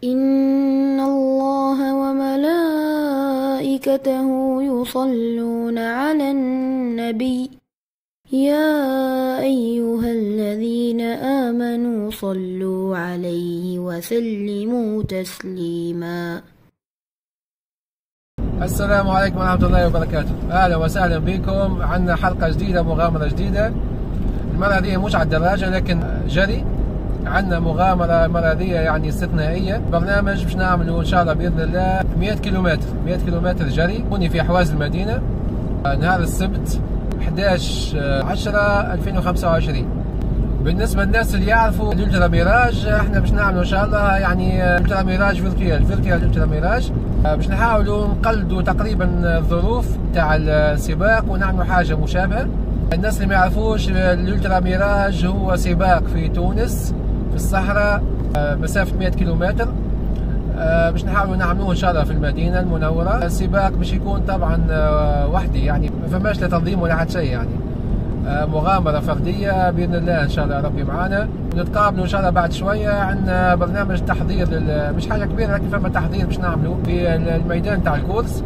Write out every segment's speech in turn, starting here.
إن الله وملائكته يصلون على النبي يا أيها الذين آمنوا صلوا عليه وسلموا تسليما. السلام عليكم ورحمة الله وبركاته. أهلا وسهلا بكم. عندنا حلقة جديدة، مغامرة جديدة. المرة دي مش على الدراجة لكن جري. عندنا مغامرة المرة دي يعني استثنائية. برنامج باش نعمله إن شاء الله بإذن الله 100 كيلومتر جري. كوني في حواز المدينة نهار السبت 11/10/2025. بالنسبة للناس اللي يعرفوا الالترا ميراج، احنا باش نعملوا ان شاء الله يعني الالترا ميراج فيرتوال الالترا ميراج. باش نحاولوا نقلدوا تقريبا الظروف تاع السباق ونعملوا حاجة مشابهة. الناس اللي ما يعرفوش، الالترا ميراج هو سباق في تونس في الصحراء مسافة 100 كيلومتر. باش نحاولوا نعملوه ان شاء الله في المدينة المنورة. السباق باش يكون طبعا وحدي، يعني ما فماش لا تنظيم ولا حتى شيء، يعني مغامرة فردية بإذن الله. إن شاء الله ربي معانا، ونتقابلوا إن شاء الله بعد شوية. عندنا برنامج تحضير مش حاجة كبيرة لكن فما تحضير باش نعملوا في الميدان تاع الكورس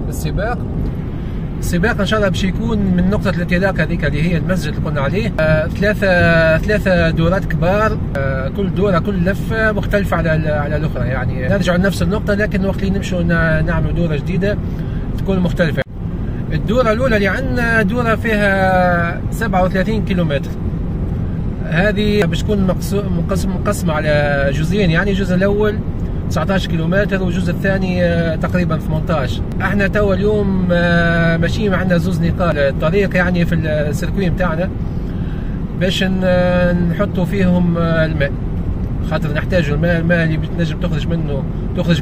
السباق إن شاء الله باش يكون من نقطة الانطلاق هذيك اللي هي المسجد اللي قلنا عليه. ثلاثة دورات كبار، كل دورة كل لفة مختلفة على الأخرى، يعني نرجع لنفس النقطة لكن وقت اللي نمشوا نعملوا دورة جديدة تكون مختلفة. الدورة الأولى اللي عندنا دورة فيها 37 كيلومتر. هذه باش تكون مقسمة على جزئين، يعني الجزء الأول 19 كيلومتر والجزء الثاني تقريبا 18. احنا توا اليوم ماشيين عندنا زوز نقاط الطريق يعني في السيركوي بتاعنا باش نحطوا فيهم الماء، خاطر نحتاجوا الماء اللي بتنجم تخرج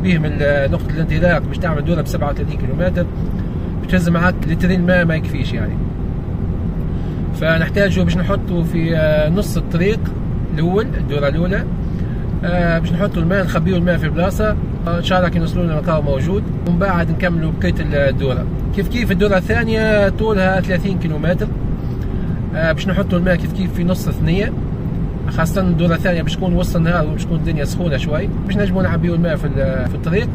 به من نقطة الانطلاق باش تعمل دورة ب 37 كيلومتر. بتهز معاك لترين ماء ما يكفيش يعني، فنحتاجوا باش نحطوا في نص الطريق الأول الدورة الأولى. باش نحطوا الماء، نخبيوا الماء في بلاصة ان شاء الله كي نوصلوا نلقاو موجود، ومن بعد نكملوا بقية الدورة. كيف الدورة الثانية طولها 30 كيلومتر. باش نحطوا الماء كيف في نص ثنية، خاصة الدورة الثانية باش تكون وسط النهار وباش تكون الدنيا سخونة شوي باش نجموا نعبيوا الماء في الطريق.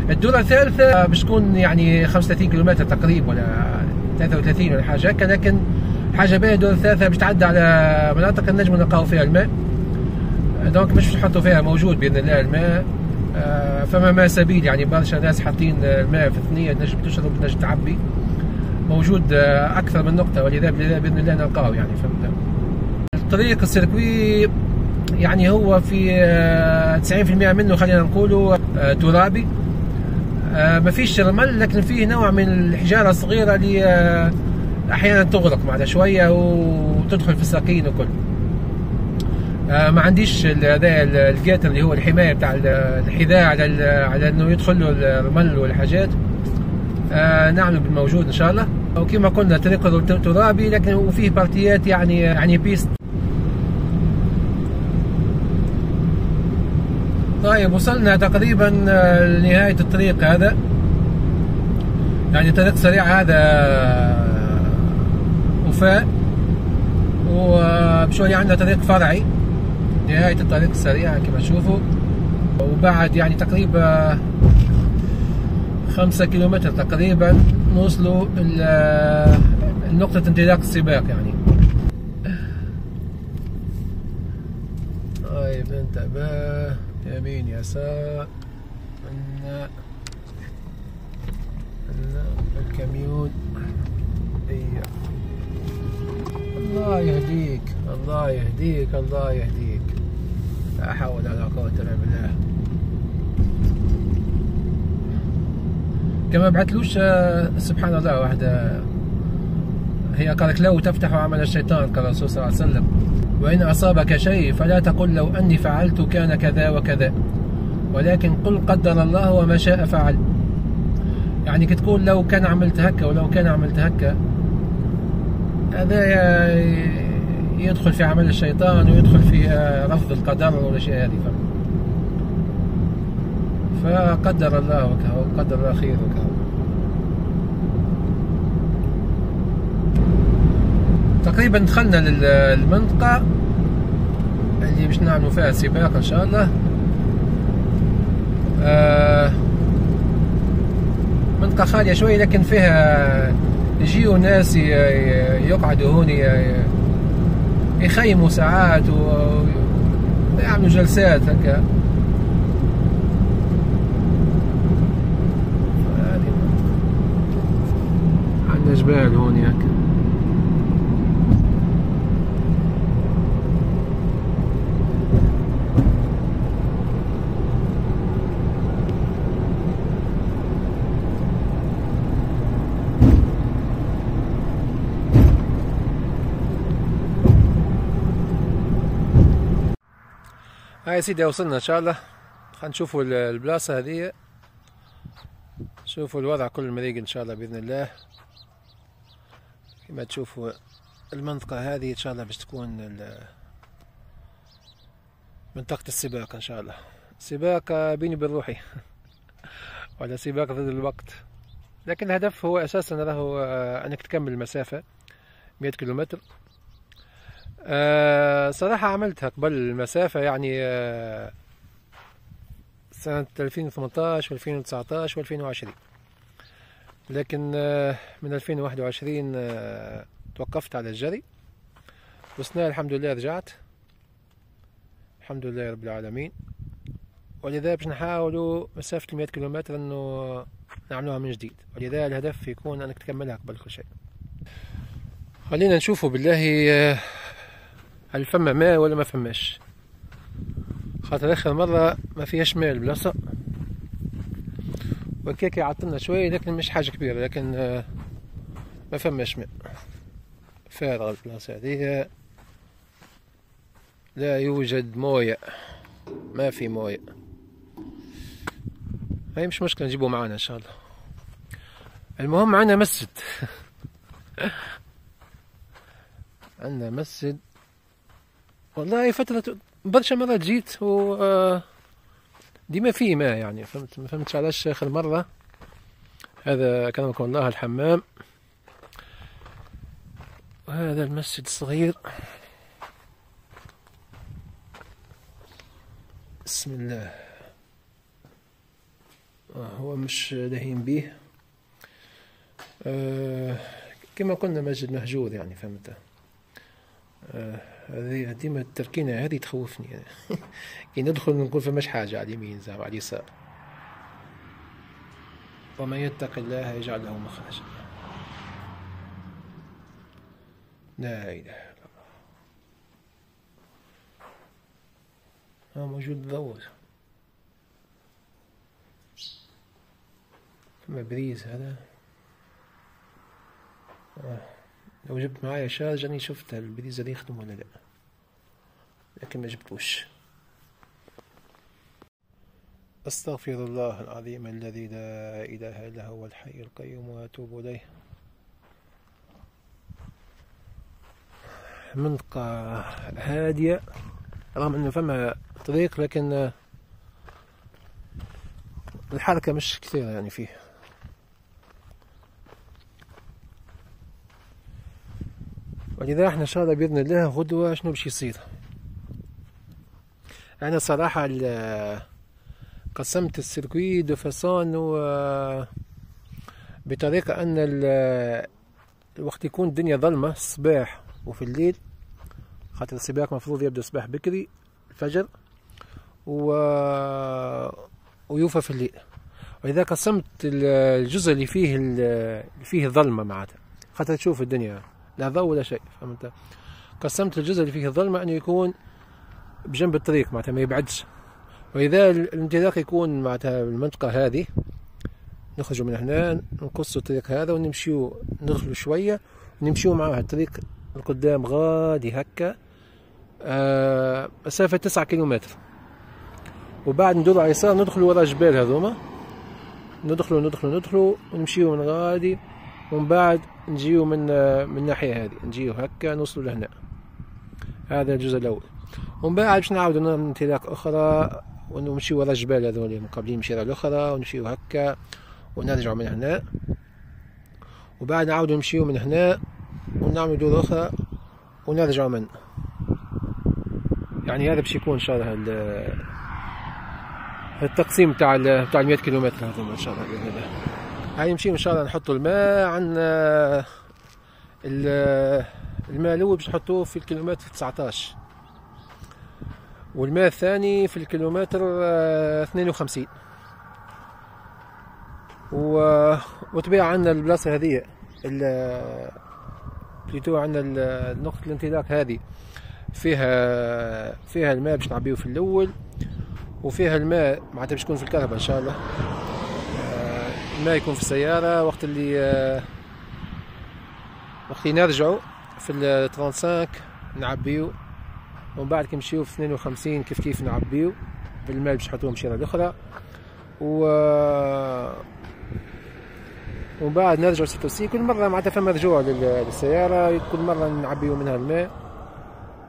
الدورة الثالثة باش تكون يعني 35 كيلومتر تقريبا ولا 33 ولا حاجة هكا، لكن حاجة باهية الدورة الثالثة باش تعدى على مناطق نجموا نلقاو فيها الماء، دونك مش نحطوا فيها موجود بإذن الله الماء. فما ما سبيل، يعني برشا ناس حاطين الماء في الثنية نجم تشرب نجم تعبي، موجود أكثر من نقطة، ولذا بإذن الله نلقاه يعني. فهمت؟ الطريق السيركوي يعني هو في 90% منه خلينا نقولوا ترابي، ما فيش رمل لكن فيه نوع من الحجارة الصغيرة اللي أحيانا تغرق معنا شوية وتدخل في الساقين وكل. ما عنديش هذا الجات اللي هو الحماية بتاع الحذاء على انه يدخل له الرمل والحاجات. نعمل بالموجود ان شاء الله. وكما قلنا طريق ترابي لكن وفيه بارتيات يعني بيست. طيب وصلنا تقريبا لنهاية الطريق هذا، يعني طريق سريع هذا وفاء، وبشوية عندنا طريق فرعي نهاية الطريق السريع كما تشوفوا. وبعد يعني تقريبا 5 كيلومتر تقريبا نوصلوا لنقطة انطلاق السباق يعني. طيب انتبه، يمين يسار، عندنا الكاميون. الله يهديك الله يهديك الله يهديك، لا حول ولا قوة الا بالله. كما بعتلوش سبحان الله واحدة، هي قالت لو تفتح عمل الشيطان، قال الرسول صلى الله عليه وسلم وإن أصابك شيء فلا تقل لو أني فعلت كان كذا وكذا، ولكن قل قدر الله وما شاء فعل. يعني كتقول لو كان عملت هكا ولو كان عملت هكا، هذا يدخل في عمل الشيطان ويدخل في رفض القدر والاشياء هذه. فقدر الله وكهو، قدر الله خير وكهو. تقريبا دخلنا للمنطقة اللي باش نعملوا فيها سباق ان شاء الله. المنطقة خالية شوي، لكن فيها يجيو ناس يقعدوا هون يخيموا ساعات ويعملوا جلسات هكا. عندنا جبال هون هكا. هاي سيدي وصلنا ان شاء الله. خلينا نشوفوا البلاصة هذه، شوفوا الوضع كل مريق ان شاء الله باذن الله. كما تشوفوا المنطقة هذه ان شاء الله باش تكون منطقة السباق ان شاء الله. سباق بيني وبين روحي ولا سباق ضد الوقت، لكن الهدف هو اساسا راهو انك تكمل المسافة 100 كيلومتر. صراحة عملتها قبل المسافة، يعني سنة 2018 و 2019 و 2020، لكن من 2021 توقفت على الجري، والسنة الحمد لله رجعت الحمد لله رب العالمين. ولذا باش نحاولوا مسافة 100 كيلومتر انه نعملوها من جديد، ولذا الهدف يكون انك تكملها قبل كل شيء. خلينا نشوفوا بالله هل فما ماء ولا ما فماش، خاطر اخر مرة ما فيهاش ماء البلاصة، وكيك يعطلنا شوي لكن مش حاجة كبيرة، لكن ما فماش ماء، فارغة البلاصة هذه، لا يوجد موية، ما في موية. هاي مش مشكلة نجيبه معانا ان شاء الله. المهم عندنا مسجد عندنا مسجد والله. فترة برشا مرات جيت و ديما فيه ماء، يعني فهمت. ما فهمتش علاش اخر مرة. هذا كرمكم الله الحمام، وهذا المسجد الصغير. بسم الله. هو مش دهين به، كما قلنا مسجد مهجور، يعني فهمت. هذه ديما التركينة هذه تخوفني يعني. كي ندخل نقول فماش حاجة على اليمين زعما على اليسار. ومن يتق الله يجعل له مخرجا. لا إله إلا الله. موجود الضوء. فما بريز هذا. لو جبت معايا شارج أني شفت البريز هذا يخدم ولا لا، لكن ما جبتوش. أستغفر الله العظيم الذي لا إله إلا هو الحي القيوم وأتوب إليه. منطقة هادية رغم أنه فما طريق، لكن الحركة مش كثيرة يعني فيه. ولذا احنا ان شاء الله باذن الله غدوة شنو باش يصير. انا صراحة قسمت السيركوي دو فاسون بطريقة ان الوقت يكون الدنيا ظلمة الصباح وفي الليل، خاطر السباق مفروض يبدأ الصباح بكري الفجر ويوفى في الليل. ولذا قسمت الجزء اللي فيه ظلمة معناتها، خاطر تشوف الدنيا لا ضوء ولا شيء، فهمت. قسمت الجزء اللي فيه الظلمة انه يكون بجنب الطريق معناتها ما يبعدش، واذا الانطلاق يكون معناتها المنطقة هذه، نخرجوا من هنا نقصوا الطريق هذا ونمشيو ندخلوا شوية ونمشيو معاه الطريق القدام غادي هكا مسافة 9 كيلومتر، وبعد ندوروا على اليسار ندخلوا ورا الجبال هذوما، ندخلوا ونمشيو من غادي، ومن بعد نجيو من الناحية هذه، نجيو هكا نوصلوا لهنا. هذا الجزء الأول. ومن بعد باش نعاودوا نعمل انطلاق أخرى ونمشيو ورا الجبال هذول مقابلين مشيرة الأخرى، ونمشيو هكا ونرجعوا من هنا، وبعد نعاودوا نمشيو من هنا ونعملوا دورة أخرى ونرجعوا من. يعني هذا باش يكون إن شاء الله التقسيم تاع 100 كيلومتر هذوما إن شاء الله بإذن الله. هاي نمشي ان شاء الله نحطوا الماء عن الماء الاول باش نحطوه في الكيلومتر 19 والماء الثاني في الكيلومتر 52 وطبيعة عندنا البلاصة هذه بليتو عندنا نقطة الانطلاق هذه فيها الماء باش نعبيه في الاول، وفيها الماء معناتها باش يكون في الكهرباء ان شاء الله. الماء يكون في السيارة وقت اللي نرجعوا في 35 نعبيو، ومن بعد كي نمشيو في 52 كيف نعبيو بالماء باش نحطوه مشيرة الاخرى، ومن بعد نرجعوا 66. كل مرة معناتها فما رجوع للسيارة، كل مرة نعبيو منها الماء.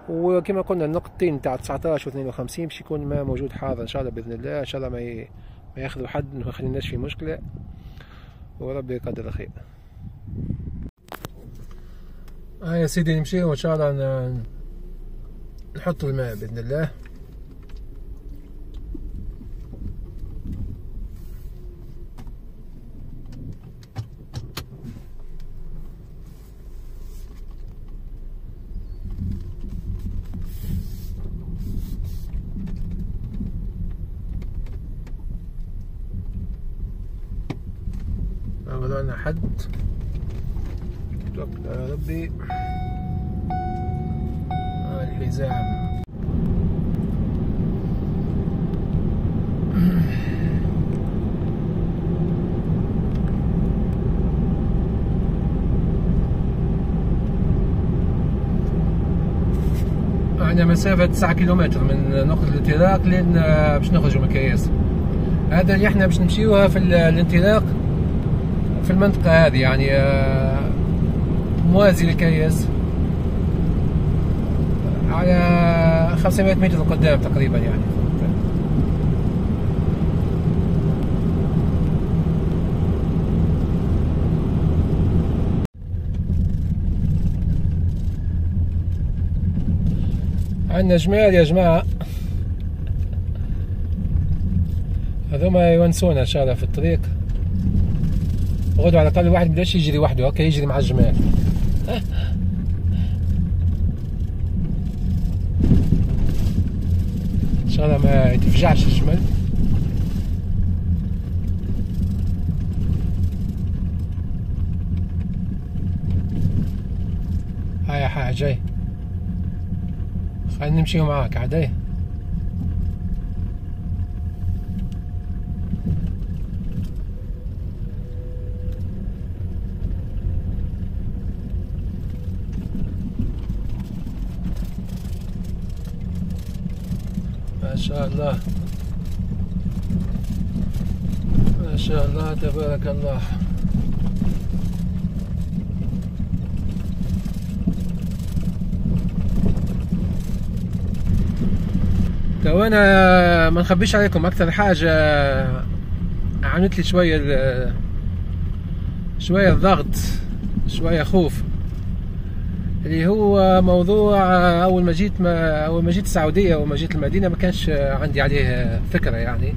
وكما قلنا النقطتين تاع 19 و 52 باش يكون الماء موجود حاضر ان شاء الله باذن الله. ان شاء الله ما ياخذوا حد، ما يخليناش في مشكلة، وربي يقدر الخير. يا سيدي نمشيو ان شاء الله نحط الماء باذن الله. عملنا حد، توكل على ربي. الحزام عندنا مسافة 9 كيلومتر من نقطة الانطلاق لين باش نخرجوا من كياس. هذا اللي احنا باش نمشيوها في الانطلاق في المنطقة هذه، يعني موازي لكياس على 500 متر قدام تقريبا يعني. عندنا جمال يا جماعة، هذوما يونسونا ان شاء الله في الطريق. غدوا على الاقل الواحد مبداش يجري وحده، هكا يجري مع الجمال. ان شاء الله ما يتفجعش الجمل. هاي يا حاج جاي، خلينا نمشيو معاك عادي. ما شاء الله ما شاء الله تبارك الله. تو انا ما نخبيش عليكم، اكثر حاجه عملت لي شويه الضغط، شويه خوف، اللي هو موضوع اول ما جيت السعوديه وما جيت المدينه ما كانش عندي عليه فكره يعني،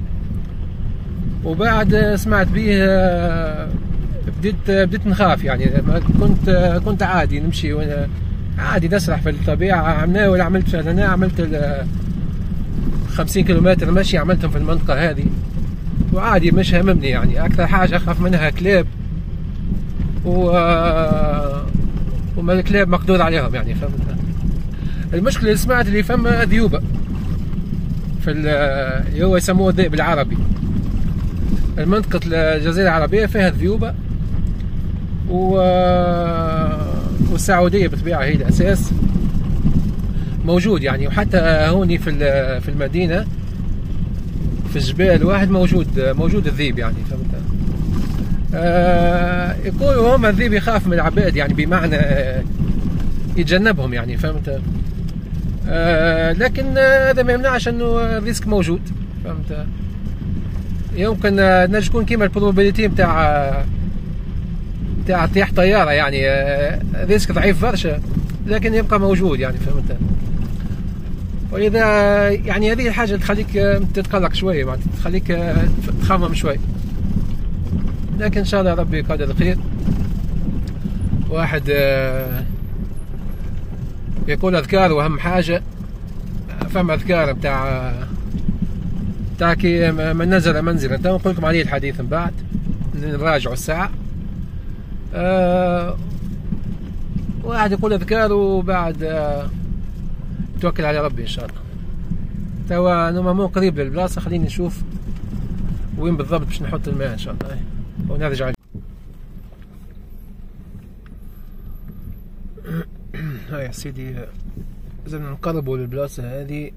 وبعد سمعت به بديت نخاف يعني. كنت عادي نمشي عادي نسرح في الطبيعه. عملت 50 كيلومتر مشي عملتهم في المنطقه هذه وعادي مش هممني يعني. اكثر حاجه اخاف منها كلاب، وما الكلاب مقدور عليهم يعني، فهمت. المشكله اللي سمعت اللي فما ذيوبه في اللي هو يسموه الذئب العربي. المنطقه الجزيره العربيه فيها ذيوبه، والسعوديه بالطبيعه هي الاساس موجود يعني. وحتى هوني في المدينه في الجبال واحد موجود الذيب يعني، فهمت. يقولوا هم الذيب يخاف من العباد يعني، بمعنى يتجنبهم يعني، فهمت. لكن هذا ما يمنعش انه الريسك موجود، فهمت. يمكن نجم تكون كيما البروبابيليتي نتاع طيح طياره يعني، ريسك ضعيف برشا لكن يبقى موجود يعني، فهمت. ولذا يعني هذه الحاجه تخليك تتقلق شويه، تخليك تخمم شوي. لكن إن شاء الله ربي يقدر الخير. واحد يقول أذكار، وأهم حاجة فما أذكار بتاع كي من نزل منزلا. تو نقول لكم عليه الحديث من بعد نراجعوا الساعة. واحد يقول أذكار وبعد توكل على ربي إن شاء الله. توا أنا مو قريب للبلاصة، خليني نشوف وين بالضبط باش نحط الماء إن شاء الله ونرجع. هاي يا سيدي لازم نقربوا للبلاصة هذه،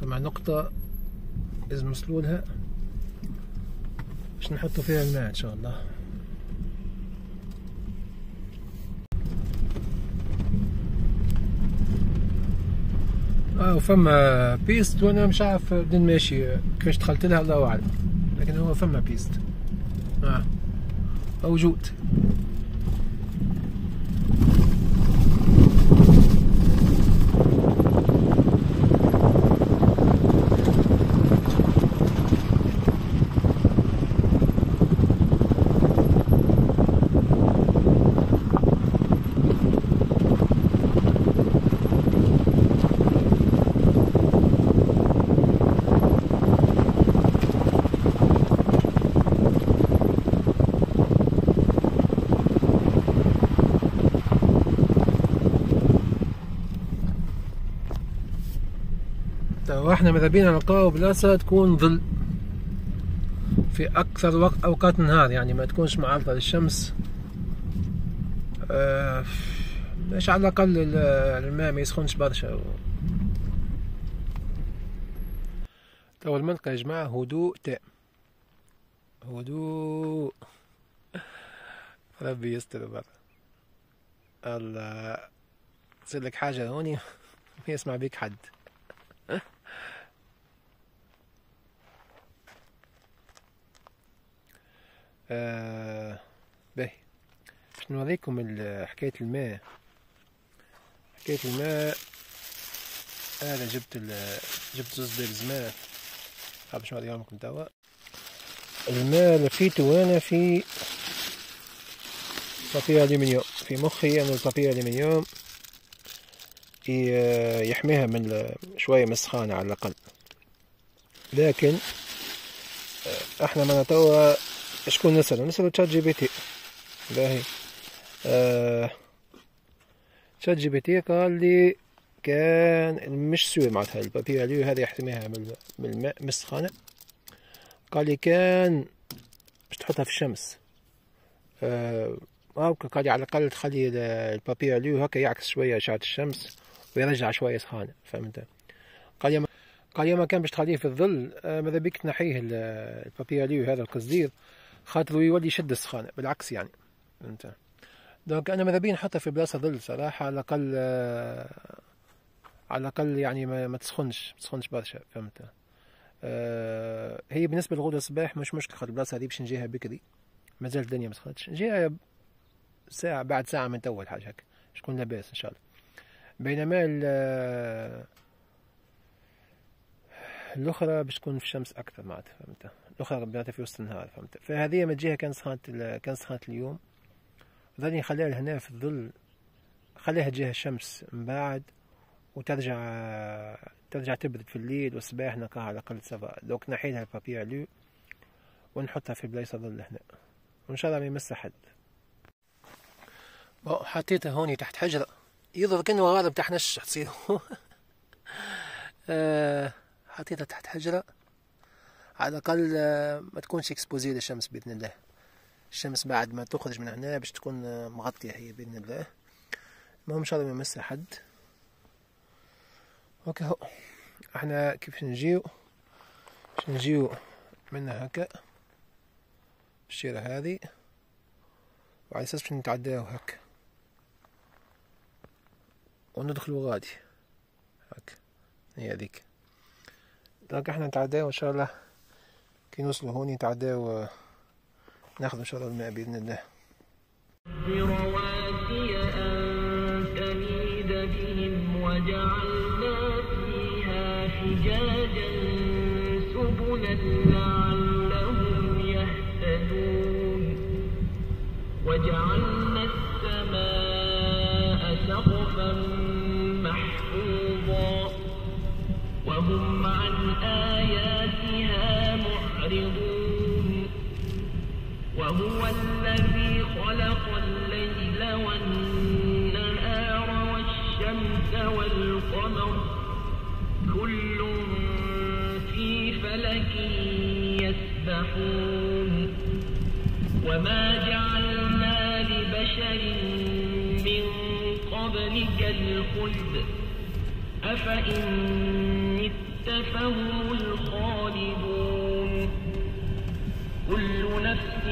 ثم نقطة لازم نوصلوا لها باش نحطوا فيها الماء إن شاء الله. وفما بيست وانا مش عارف بدين ماشي كيفاش دخلت لها الله اعلم، لكن هو فما بيست موجود. واحنا ماذا بينا نلقاو بلاصة تكون ظل في أكثر وقت أوقات النهار، يعني ما تكونش معرضة للشمس، باش على الأقل الماء ما يسخنش برشا. توا المنطقة يا جماعة هدوء تام، هدوء ربي يستر برا. الله تصير لك حاجة هوني ما يسمع بيك حد. باهي باش نوريكم حكاية الماء. حكاية الماء أنا جبت زوز بيرز ماء باش نوريهم لكم توا. الماء لقيته أنا في بابي ألومنيوم، في مخي أن البابي ألومنيوم يحميها من شوية من السخانة على الأقل. لكن احنا معنا توا شكون نسألو تشات جي بي تي. باهي تشات جي بي تي قال لي كان مش سوي معناتها البابي ألو هذه يحميها من الماء من السخانة. قال لي كان باش تحطها في الشمس، قال لي على الأقل تخلي البابي ألو هكا يعكس شوية أشعة الشمس ويرجع شوية سخانة، فهمت؟ قال يا كان باش تخليه في الظل ماذا بيك تنحيه البابي ألو هذا القصدير خاطر يولي يشد السخانة، بالعكس يعني، فهمت؟ دونك أنا ماذا بي نحطها في بلاصة ظل صراحة على الأقل يعني ما تسخنش برشا، فهمت؟ هي بالنسبة للغدوة الصباح مش مشكلة، خاطر البلاصة هذه باش نجيها بكري، مازال الدنيا ما سخنتش، نجيها ساعة بعد ساعة من توا حاجة هكا شكون لاباس إن شاء الله. بينما الأخرى باش تكون في الشمس أكثر معناتها، فهمت؟ الأخرى بناتها في وسط النهار، فهمت؟ فهذه ما تجيها كان سخانت اليوم، ظني نخليها لهنا في الظل، خليها تجيها الشمس من بعد ترجع تبرد في الليل، والصباح نلقاها على الأقل سفا. دوك نحيلها البابي ألو ونحطها في بلايصة ظل هنا، وإن شاء الله ما يمس حد. حطيتها هوني تحت حجرة، يظهر كأنه غارب تحت نش تصير. حطيتها تحت حجرة على الأقل ما تكونش اكسبوزي للشمس بإذن الله. الشمس بعد ما تخرج من هنا باش تكون مغطية هي بإذن الله. المهم إن شاء الله ما يمسها حد. هكا هو احنا كيف نجيو منها هكا بالشيرة هذه، وعلى أساس باش نتعداو هكا وندخلوا غادي هكا، هي هذيك. دونك احنا نتعداو ان شاء الله كي نوصلوا هوني، نتعداو ناخذ ان شاء الله الماء باذن الله. برواسي أن تميد بهم وجعلنا فيها فجاجا سبلا لعلهم يهتدون. آياتها معرضون وهو الذي خلق الليل والنهار والشمس والقمر كل في فلك يسبحون وما جعلنا لبشر من قبلك الخلد أفإن مت فهم الخالدون كل نفس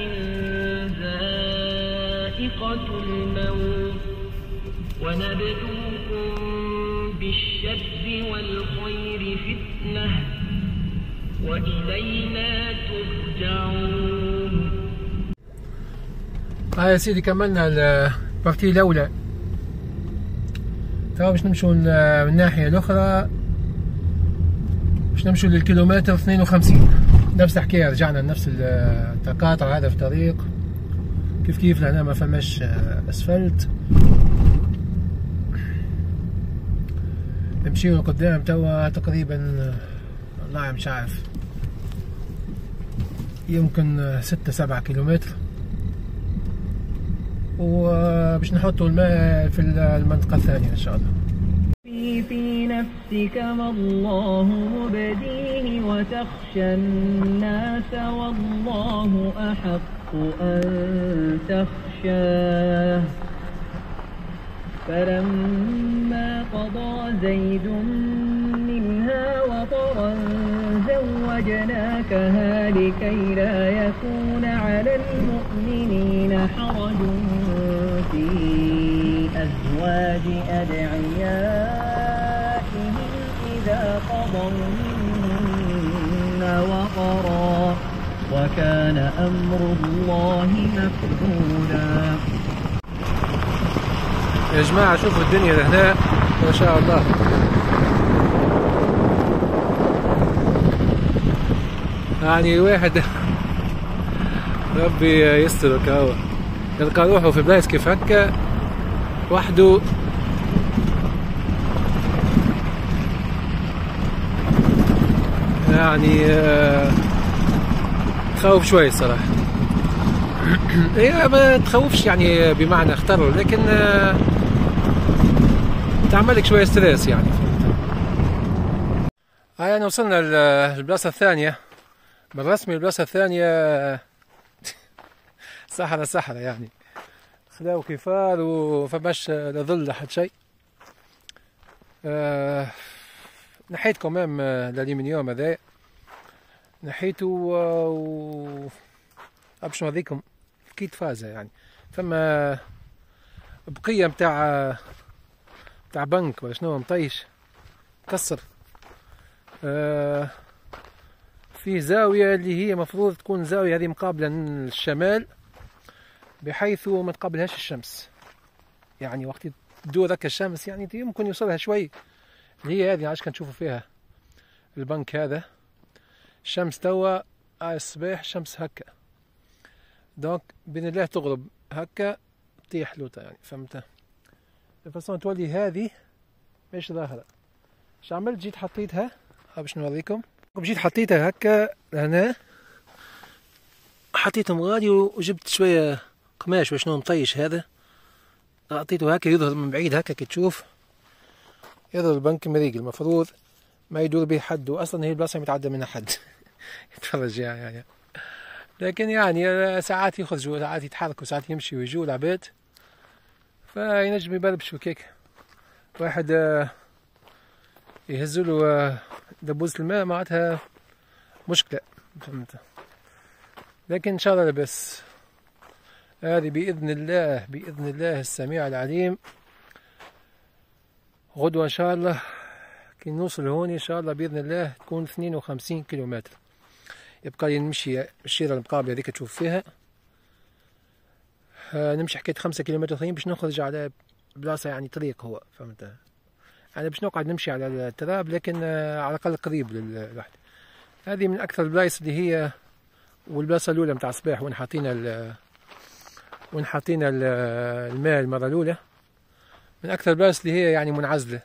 ذائقة الموت ونبلوكم بالشر والخير فتنة وإلينا ترجعون. يا سيدي كملنا البارتي الأولى. ترى باش نمشوا من الناحية الأخرى، باش نمشوا للكيلومتر 52. نفس الحكاية، رجعنا لنفس التقاطع هذا في الطريق كيف لهنا ما فماش أسفلت. نمشيو لقدام توا تقريبا والله مش عارف، يمكن 6-7 كيلومتر، وباش نحطوا الماء في المنطقة الثانية إن شاء الله. في نفسك ما الله مبديه وتخشى الناس والله أحق أن تخشاه فلما قضى زيد منها وطرا زوجناكها لكي لا يكون على المؤمنين حرج في أزواج أدعيائهم إذا قضوا منهن وطرا وكان أمر الله مفعولا. يا جماعة شوفوا الدنيا لهنا ما شاء الله، يعني واحد ربي يسترك هو يلقى روحه في بلايص كيف هكا وحده، يعني تخوف شوي الصراحة. هي ما تخوفش يعني بمعنى خطر، لكن تعملك شوية ستريس يعني. يعني وصلنا للبلاصة الثانية بالرسمي. البلاصة الثانية صحراء يعني، خلاو كفار وفماش لا ظل لا حد شيء. نحيت كمام الالومنيوم هذا، نحيته باش نوريكم كيت فازة يعني. فما بقية متاع بنك ولا شنو مطيش كسر. في زاوية اللي هي مفروض تكون زاوية هذه مقابلة للشمال بحيث ما تقابلهاش الشمس، يعني وقت تدور ذاك الشمس يعني يمكن يوصلها شوي، اللي هي هذه عاش كنشوفوا فيها البنك هذا. الشمس توا الصباح الشمس هكا، دونك بإذن الله تغرب هكا تطيح لوطا يعني، فهمت؟ الفاصون تولي هذه مش ظاهرة. اش عملت؟ جيت حطيتها باش نوريكم. جيت حطيتها هكا هنا، حطيتهم غادي وجبت شوية قماش وشنو مطيش هذا، حطيته هكا يظهر من بعيد هكا كي تشوف يظهر البنك مريق، المفروض ما يدور به حد، واصلا هي البلاصة متعدى منها حد يتفرج يعني. لكن يعني ساعات يخرجوا، ساعات يتحركوا، ساعات يمشي ويجوا العباد، فينجم يبربشوا كيك. واحد يهزوا له دبوزة الماء معناتها مشكلة، فهمت؟ لكن إن شاء الله لبس. هذه بإذن الله السميع العليم غدوة إن شاء الله كي نوصل هون إن شاء الله بإذن الله تكون 52 كيلومتر. يبقى لي نمشي الشيرة المقابلة هذيك تشوف فيها، نمشي حكاية 5 كيلومتر ثانيين باش نخرج على بلاصة يعني طريق هو، فهمت؟ يعني باش نقعد نمشي على التراب، لكن على الأقل قريب للواحد. هذه من أكثر البلايص اللي هي، والبلاصة الأولى متاع الصباح وين حاطين الماء المرة الأولى، من أكثر البلايص اللي هي يعني منعزلة.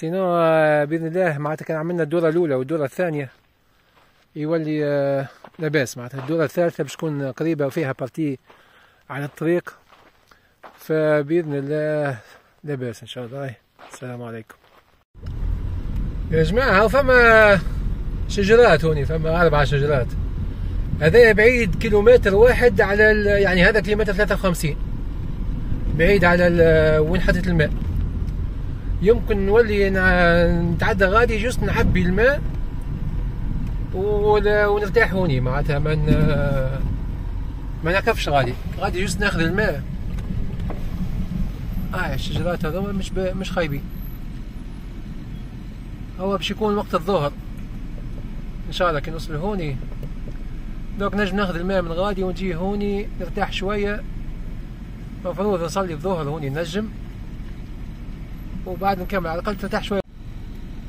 سينو بإذن الله معناتها كان عملنا الدورة الأولى والدورة الثانية يولي لاباس. معناتها الدورة الثالثة باش تكون قريبة وفيها بارتي على الطريق، فبإذن الله لاباس إن شاء الله. السلام عليكم يا جماعة. فما شجرات هوني، فما 4 شجرات. هذا بعيد كيلومتر واحد على يعني هذا كيلومتر 53 بعيد على وين حطيت الماء. يمكن نولي نتعدى غادي جوست نعبي الماء ونرتاح هوني. معناتها ما نعكفش غادي جوست ناخذ الماء. الشجرات هذوما مش خايبين. هو باش يكون وقت الظهر ان شاء الله كي نوصل هوني، دوك نجم ناخذ الماء من غادي ونجي هوني نرتاح شويه. المفروض نصلي الظهر هوني نجم، وبعد نكمل على الاقل ترتاح شويه،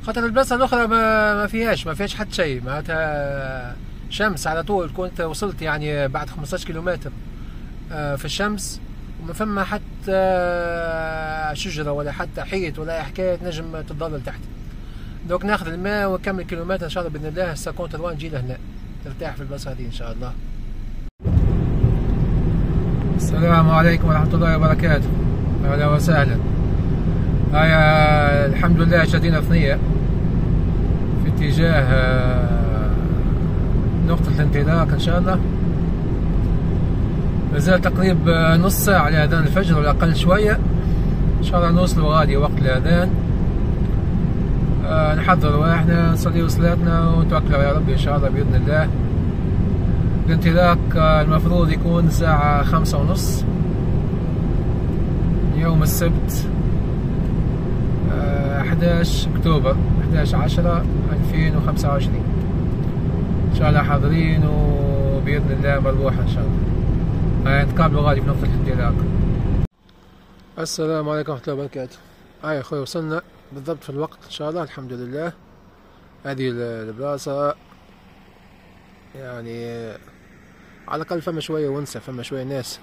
خاطر البلاصه الاخرى ما فيهاش حتى شيء. معناتها شمس على طول. كنت وصلت يعني بعد 15 كيلومتر في الشمس، وما فما حتى شجره ولا حتى حيط ولا حكايه نجم تضلل تحت. دوك ناخذ الماء ونكمل كيلومتر ان شاء الله باذن الله. هسه كونت روان نجي لهنا نرتاح في البلاصه هذه ان شاء الله. السلام عليكم ورحمه الله وبركاته. اهلا وسهلا. الحمد لله شدينا ثنيه في اتجاه نقطه الانطلاق ان شاء الله. مازال تقريبا نص ساعه لاذان الفجر ولا اقل شويه. ان شاء الله نوصلوا غادي وقت الاذان. نحضر رواحنا نصلي صلاتنا ونتوكل على ربي ان شاء الله باذن الله. الانطلاق المفروض يكون الساعة 5:30 يوم السبت 11 أكتوبر 11/10/2025. ان شاء الله حاضرين وباذن الله مروحة ان شاء الله. نتقابلوا غادي في نقطة الانطلاق. السلام عليكم ورحمة الله وبركاته. يا اخوي وصلنا بالضبط في الوقت ان شاء الله الحمد لله. هذه البلاصة يعني على الاقل فما شوية ونسة، فما شوية ناس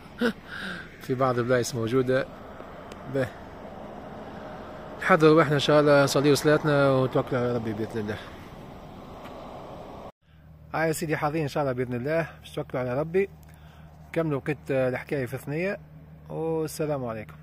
في بعض البلايص موجودة. به نحضر روحنا ان شاء الله نصلي صلاتنا ونتوكل على ربي باذن الله. يا سيدي حاضرين ان شاء الله باذن الله باش نتوكلوا على ربي. كملوا وقت الحكاية في ثنية والسلام عليكم.